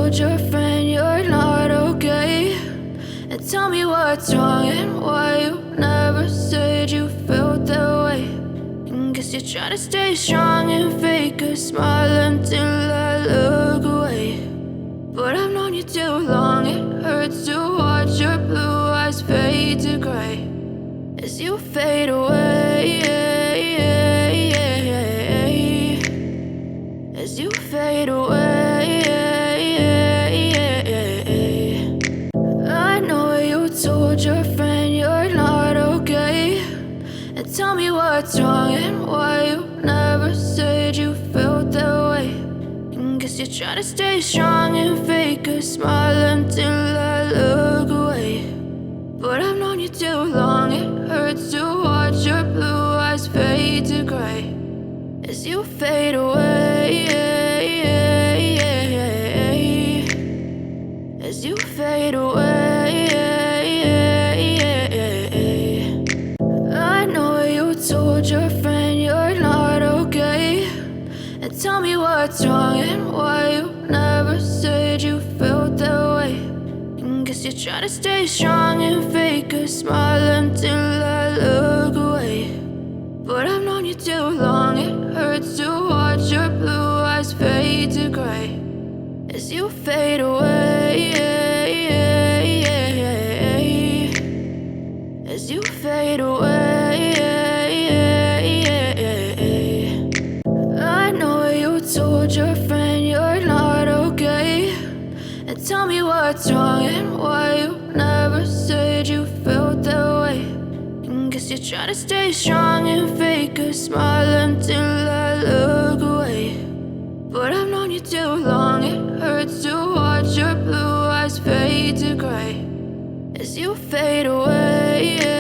told your friend you're not okay, and tell me what's wrong and why you never said you felt that way. And guess you're trying to stay strong and fake a smile until I look away. But I've known you too long, it hurts to watch your blue eyes fade to gray as you fade away, as you fade away. I know you told your friend you're not okay, and tell me what's wrong and why you never said you felt that way. And guess you're trying to stay strong and fake a smile until I look away. But I've known you too long, it hurts to watch your blue eyes fade to gray as you fade away, as you fade away. I know you told your friend you're not okay, and tell me what's wrong and why you never said you felt that way. And guess you're trying to stay strong and fake a smile until I look away. But I've known you too long, it hurts to watch your blue eyes fade to gray as you fade away, as you fade away. I know you told your friend you're not okay, and tell me what's wrong and why you never said you felt that way. And guess you're trying to stay strong and fake a smile until I look away. But I've known you too long, it hurts to watch your blue eyes fade to gray as you fade away, as you fade away, as you fade away. I know you told your friend you're not okay, and tell me what's wrong and why you never said you felt that way. And guess you're trying to stay strong and fake a smile until I look away. But I've known you too long, it hurts to watch your blue eyes fade to gray as you fade away.